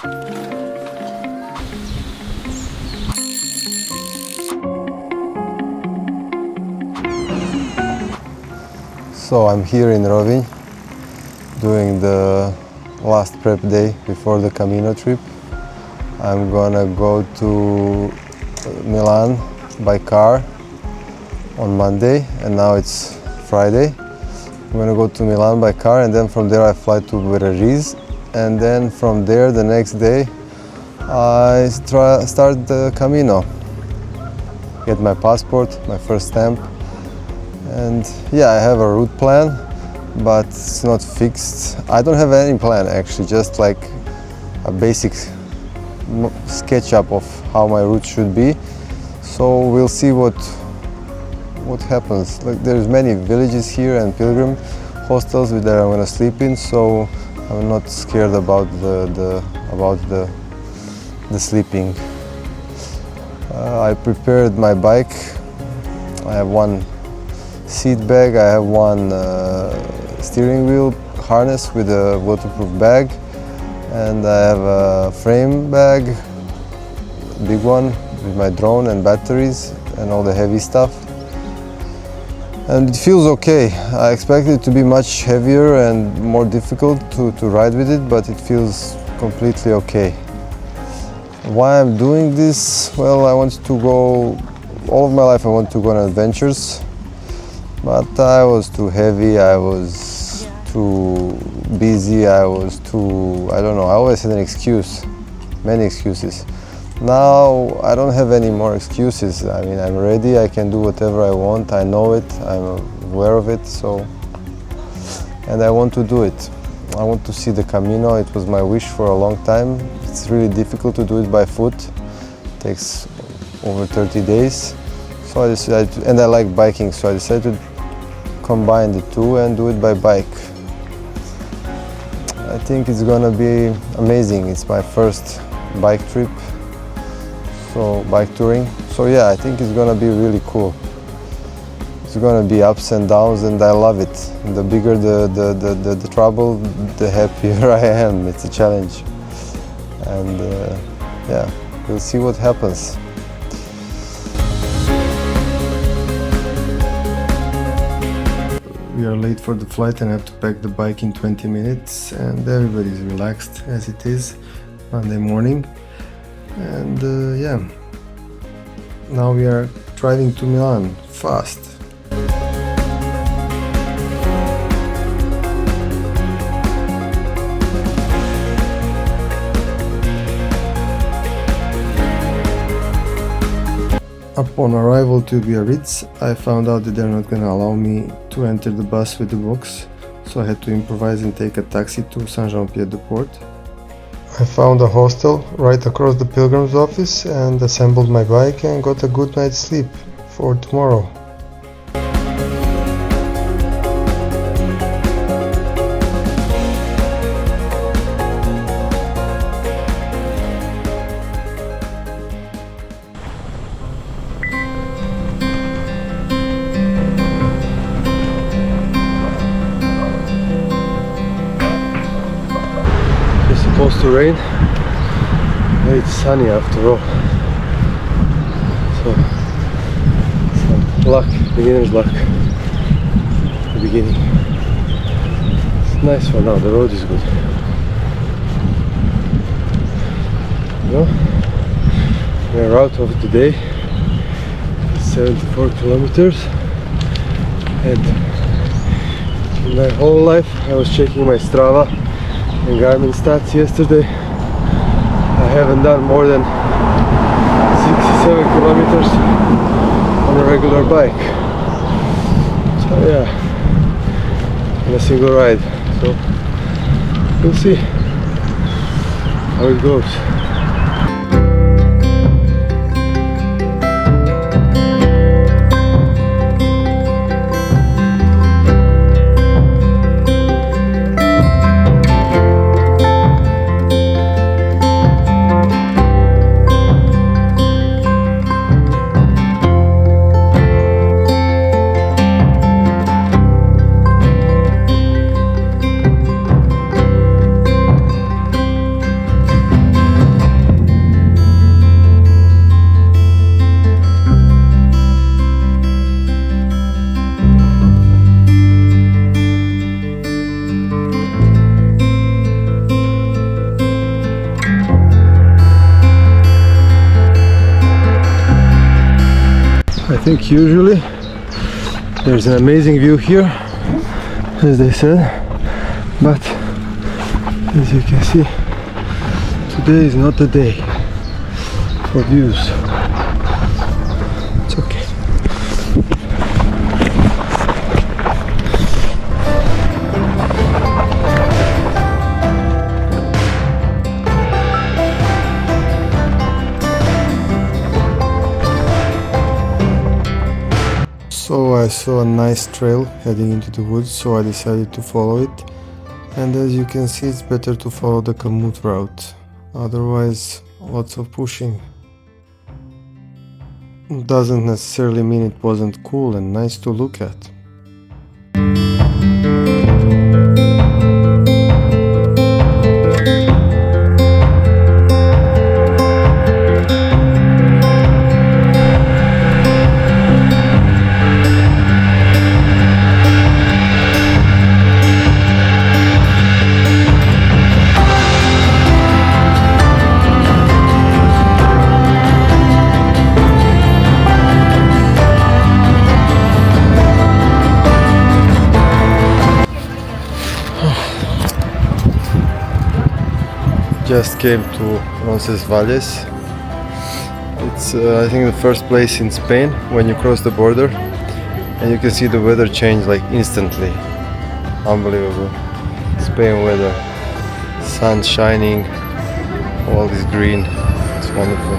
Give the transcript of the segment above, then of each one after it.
So I'm here in Rovinj doing the last prep day before the Camino trip. I'm gonna go to Milan by car on Monday, and now it's Friday. I'm gonna go to Milan by car, and then from there I fly to Pyrenees, and then from there the next day I start the Camino. Get my passport, my first stamp, and yeah, I have a route plan, but it's not fixed. I don't have any plan actually, just like a basic sketch up of how my route should be. So we'll see what happens. Like, there's many villages here and pilgrim hostels that I'm gonna sleep in, so I'm not scared about the sleeping. I prepared my bike. I have one seat bag, I have one steering wheel harness with a waterproof bag, and I have a frame bag, big one, with my drone and batteries and all the heavy stuff. And it feels okay. I expected it to be much heavier and more difficult to ride with it, but it feels completely okay. Why I'm doing this? Well, I want to go, all of my life I want to go on adventures, but I was too heavy, I was too busy, I was too, I don't know, I always had an excuse, many excuses. Now I don't have any more excuses. I mean, I'm ready, I can do whatever I want, I know it, I'm aware of it, so, and I want to do it. I want to see the Camino. It was my wish for a long time. It's really difficult to do it by foot. It takes over 30 days. So I decided to, and I like biking, so I decided to combine the two and do it by bike. I think it's gonna be amazing. It's my first bike trip, so bike touring. So yeah, I think it's gonna be really cool. It's gonna be ups and downs, and I love it. The bigger the trouble, the happier I am. It's a challenge, and yeah, we'll see what happens. We are late for the flight and I have to pack the bike in 20 minutes, and everybody's relaxed as it is Monday morning. And yeah, now we are driving to Milan fast. Upon arrival to Biarritz, I found out that they're not going to allow me to enter the bus with the box, so I had to improvise and take a taxi to Saint-Jean-Pied-de-Port. I found a hostel right across the pilgrim's office and assembled my bike and got a good night's sleep for tomorrow. Supposed to rain, but it's sunny after all, so some luck, beginner's luck at the beginning. It's nice for now, the road is good. You know, my route of the day is 74 kilometers, and in my whole life I was checking my Strava and Garmin stats yesterday. I haven't done more than 67 kilometers on a regular bike. So yeah, on a single ride. So we'll see how it goes. think usually there's an amazing view here, as they said, but as you can see, today is not the day for views. It's okay. So I saw a nice trail heading into the woods, so I decided to follow it. And as you can see, it's better to follow the commute route. Otherwise, lots of pushing. Doesn't necessarily mean it wasn't cool and nice to look at. Just came to Roncesvalles. It's I think the first place in Spain when you cross the border, and you can see the weather change like instantly. Unbelievable. Spain weather, sun shining, all this green. It's wonderful.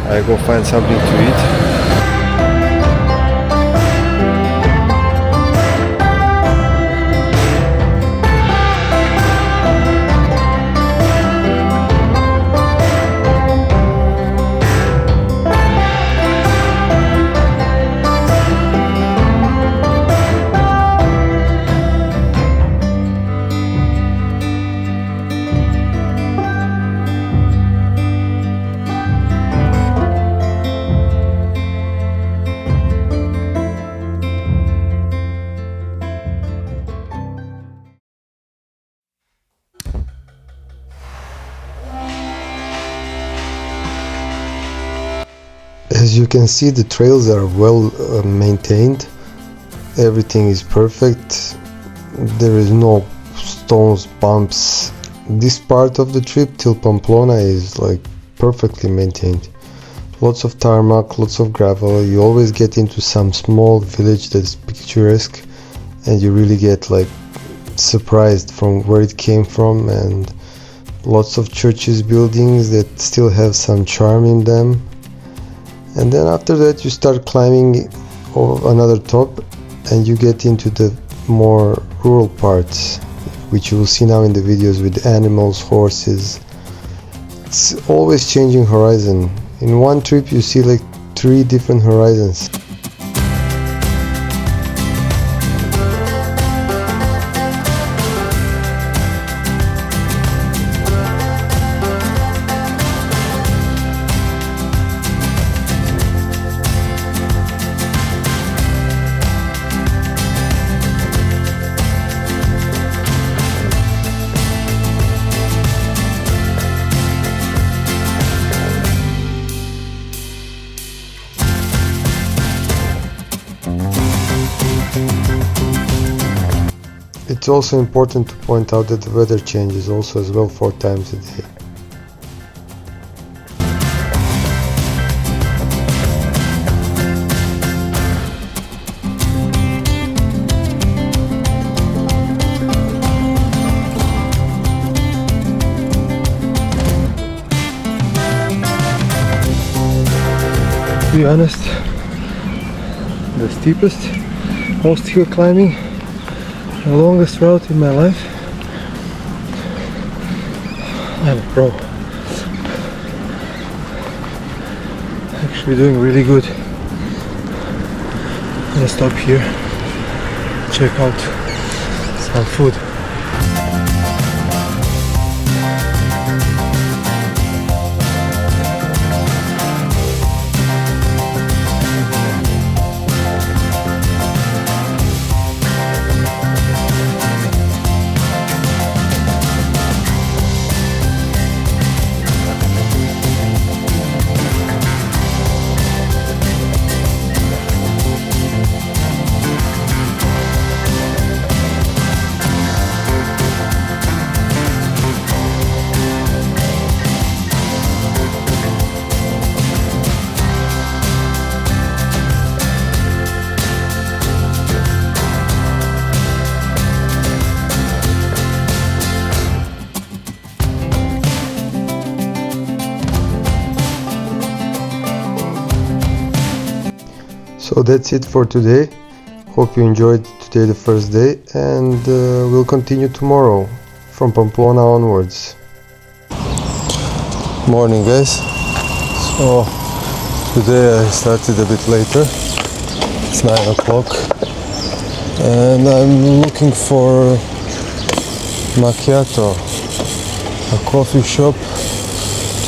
I go find something to eat. As you can see, the trails are well maintained. Everything is perfect. There is no stones, bumps. This part of the trip till Pamplona is like perfectly maintained. Lots of tarmac, lots of gravel. You always get into some small village that's picturesque, and you really get like surprised from where it came from, and lots of churches, buildings that still have some charm in them. And then after that you start climbing another top, and you get into the more rural parts, which you will see now in the videos, with animals, horses. It's always changing horizon. In one trip you see like 3 different horizons. It's also important to point out that the weather changes also as well 4 times a day. To be honest, the steepest, most hill climbing, the longest route in my life. I'm a pro. Actually doing really good. I'm gonna stop here, check out some food. So that's it for today. Hope you enjoyed today, the first day, and we'll continue tomorrow from Pamplona onwards. Morning, guys. So today I started a bit later. It's 9 o'clock and I'm looking for macchiato, a coffee shop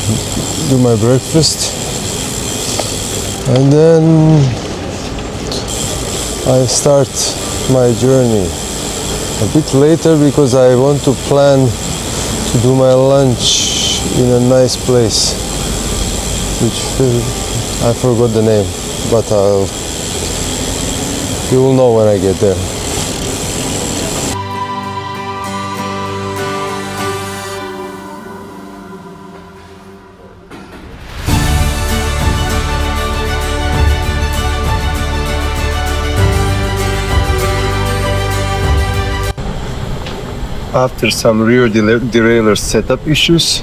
to do my breakfast, and then I start my journey a bit later because I want to plan to do my lunch in a nice place, which I forgot the name, but you will know when I get there. After some rear derailleur setup issues,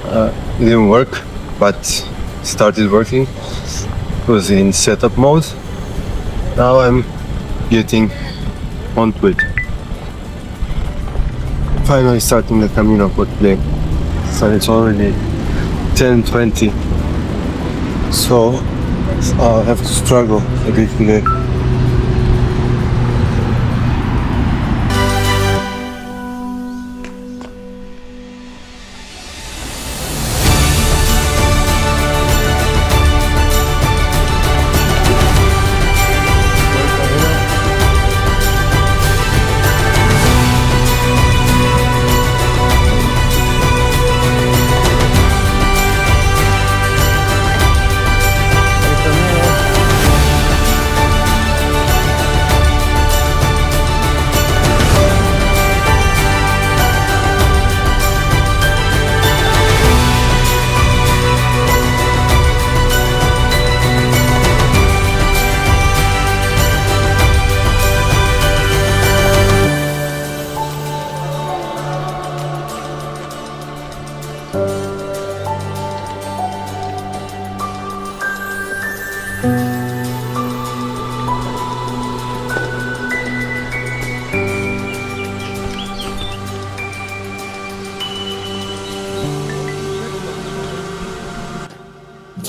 it didn't work, but started working. It was in setup mode. Now I'm getting onto it. Finally starting the Camino for today. So it's already 10:20. So I'll have to struggle a bit today.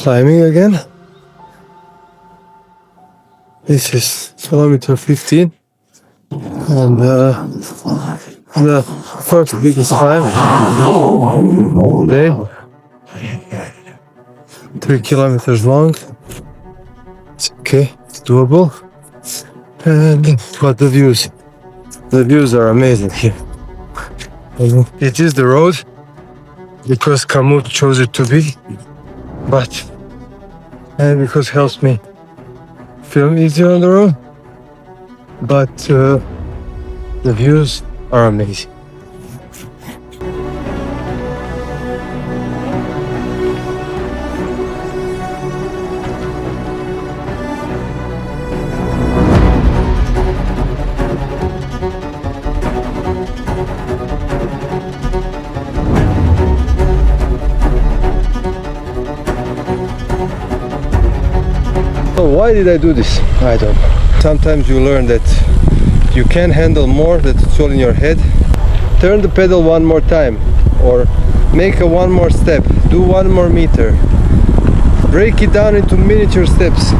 Climbing again. This is kilometer 15 and the first biggest climb all day. 3 kilometers long. It's okay, it's doable. But the views are amazing here. It is the road because Kamut chose it to be, and because it helps me film easier on the road, but the views are amazing. So why did I do this? I don't know. Sometimes you learn that you can handle more, that it's all in your head. Turn the pedal one more time, or make a one more step, do one more meter. Break it down into miniature steps.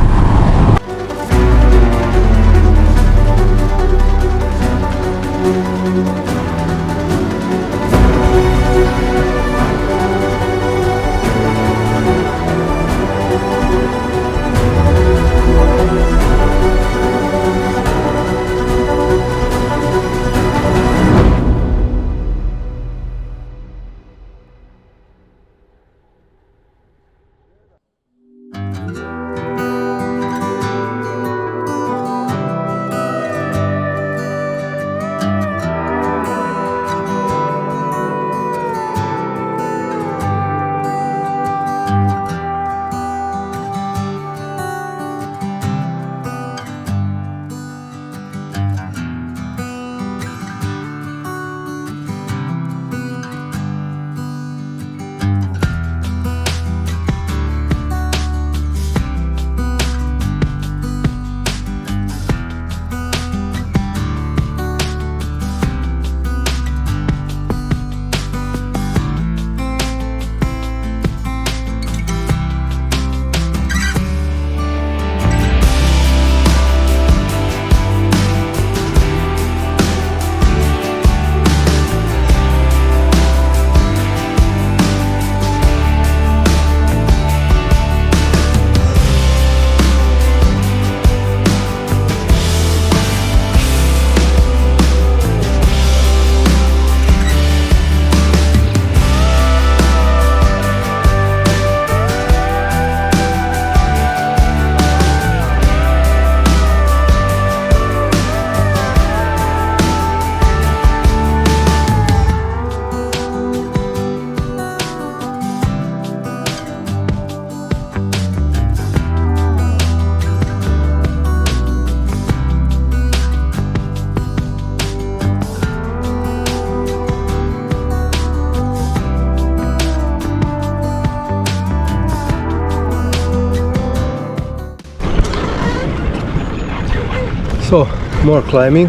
So, more climbing.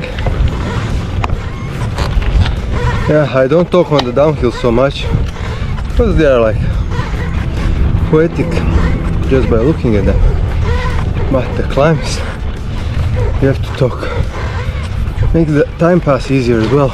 Yeah, I don't talk on the downhill so much because they are like poetic just by looking at them. But the climbs, you have to talk. Make the time pass easier as well.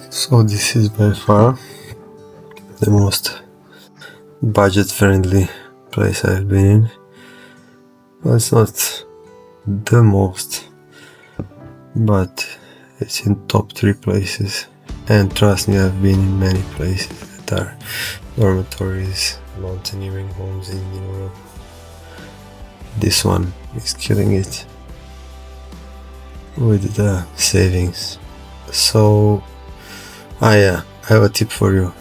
So this is by far the most budget-friendly place I've been in. Well, it's not the most, but it's in top 3 places. And trust me, I've been in many places that are dormitories, mountaineering homes in Europe. This one is killing it with the savings. So, yeah, I have a tip for you.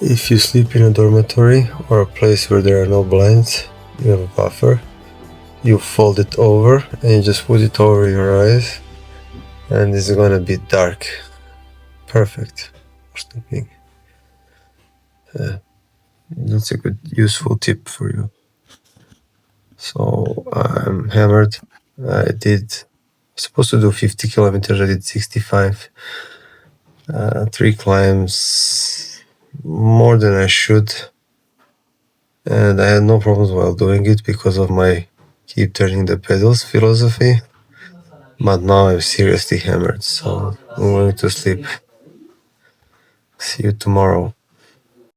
If you sleep in a dormitory or a place where there are no blinds, you have a buffer, you fold it over and you just put it over your eyes and it's gonna be dark. Perfect for sleeping. That's a good, useful tip for you. So I'm hammered. I was supposed to do 50 kilometers, I did 65. 3 climbs, more than I should. And I had no problems while doing it because of my keep turning the pedals philosophy. But now I'm seriously hammered, so I'm going to sleep. See you tomorrow.